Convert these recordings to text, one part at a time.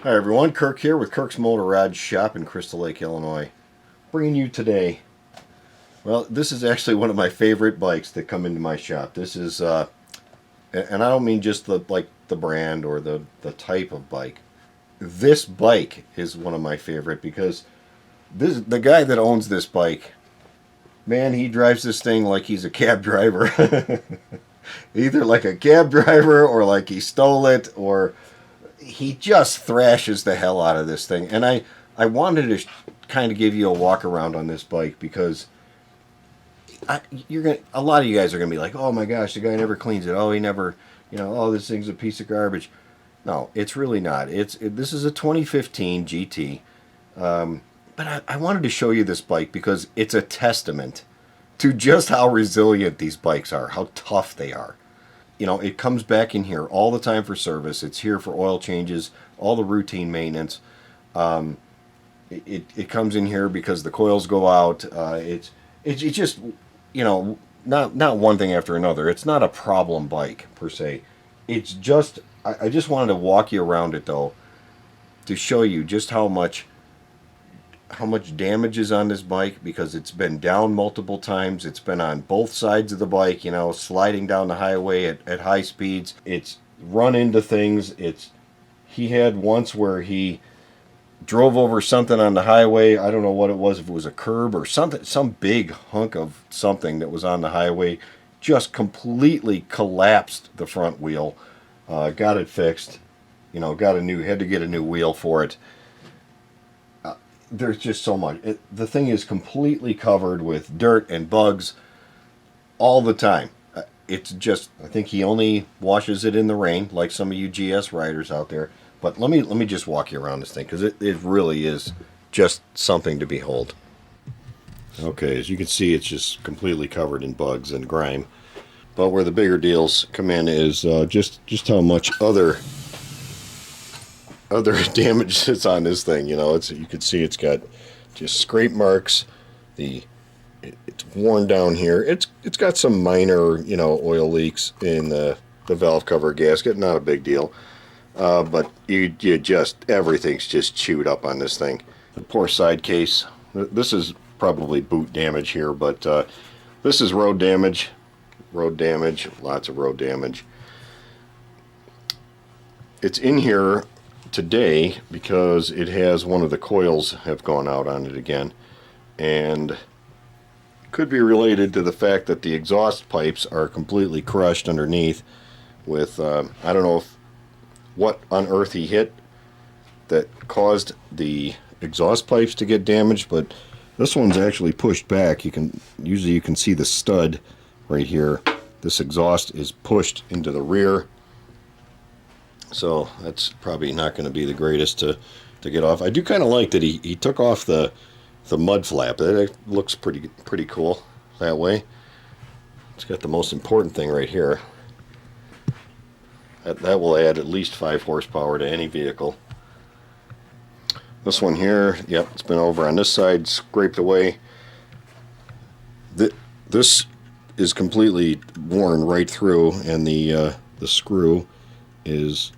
Hi everyone, Kirk here with Kirk's Motorrad shop in Crystal Lake, Illinois. Bringing you today, well, this is actually one of my favorite bikes that come into my shop. This is, and I don't mean just the brand or the type of bike. This bike is one of my favorite because the guy that owns this bike, man, he drives this thing like he's a cab driver. Either like a cab driver or like he stole it, or he just thrashes the hell out of this thing. And I wanted to kind of give you a walk around on this bike because a lot of you guys are gonna be like, oh my gosh, the guy never cleans it. Oh, he never, oh, this thing's a piece of garbage. No, it's really not. This is a 2015 GT. But I wanted to show you this bike because it's a testament to just how resilient these bikes are, how tough they are. It comes back in here all the time for service. It's here for oil changes, all the routine maintenance. It comes in here because the coils go out. It's just, not one thing after another. It's not a problem bike per se. It's just, I just wanted to walk you around it though, to show you just how much damage is on this bike, because it's been down multiple times. It's been on both sides of the bike, sliding down the highway at high speeds. It's run into things. He had once where he drove over something on the highway. I don't know what it was, if it was a curb or something, some big hunk of something that was on the highway, just completely collapsed the front wheel. Got it fixed, had to get a new wheel for it. There's just so much. The thing is completely covered with dirt and bugs all the time. It's just, I think he only washes it in the rain, like some of you GS riders out there. But let me just walk you around this thing, because it really is just something to behold. Okay, as you can see, it's just completely covered in bugs and grime. But where the bigger deals come in is just how much other damage that's on this thing. You can see it's got just scrape marks. It's worn down here. It's got some minor oil leaks in the valve cover gasket. Not a big deal, but you just, everything's just chewed up on this thing. The poor side case. This is probably boot damage here, but this is road damage. Lots of road damage. It's in here today because it has one of the coils have gone out on it again, and could be related to the fact that the exhaust pipes are completely crushed underneath with I don't know what on earth he hit that caused the exhaust pipes to get damaged, but this one's actually pushed back. You can see the stud right here. This exhaust is pushed into the rear. So that's probably not going to be the greatest to get off. I do kind of like that he took off the mud flap. That looks pretty cool that way. It's got the most important thing right here. That will add at least 5 horsepower to any vehicle. This one here, yep, it's been over on this side, scraped away. This is completely worn right through, and the screw is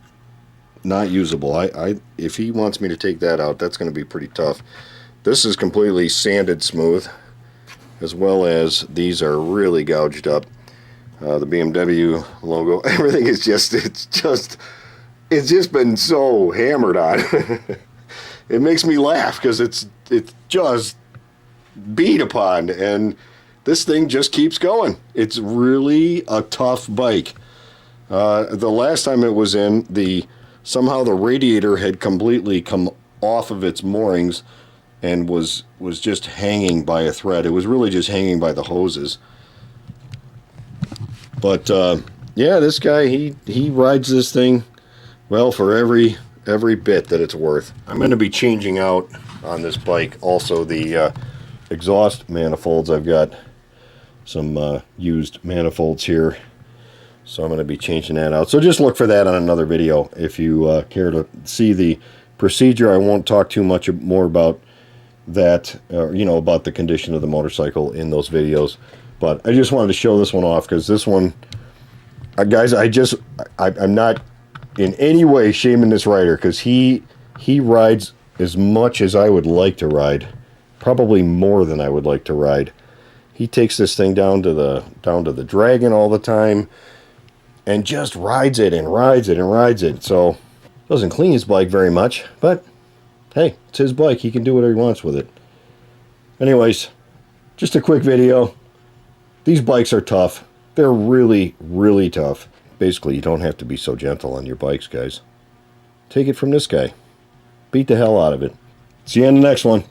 not usable. If he wants me to take that out, that's going to be pretty tough. This is completely sanded smooth, as well as these are really gouged up. The BMW logo, everything is it's just been so hammered on. It makes me laugh because it's just beat upon, and this thing just keeps going. It's really a tough bike. The last time it was in, somehow the radiator had completely come off of its moorings and was just hanging by a thread. It was really just hanging by the hoses. But yeah, this guy, he rides this thing well for every bit that it's worth. I'm going to be changing out on this bike also the exhaust manifolds. I've got some used manifolds here, so I'm going to be changing that out. So just look for that on another video if you care to see the procedure. I won't talk too much more about that, about the condition of the motorcycle in those videos. But I just wanted to show this one off because this one, guys, I'm not in any way shaming this rider, because he He rides as much as I would like to ride, probably more than I would like to ride. He takes this thing down to the Dragon all the time and just rides it and rides it and rides it. So doesn't clean his bike very much, but hey, it's his bike. He can do whatever he wants with it. Anyways, just a quick video. These bikes are tough. They're really, really tough. Basically, you don't have to be so gentle on your bikes, guys. Take it from this guy. Beat the hell out of it. See you in the next one.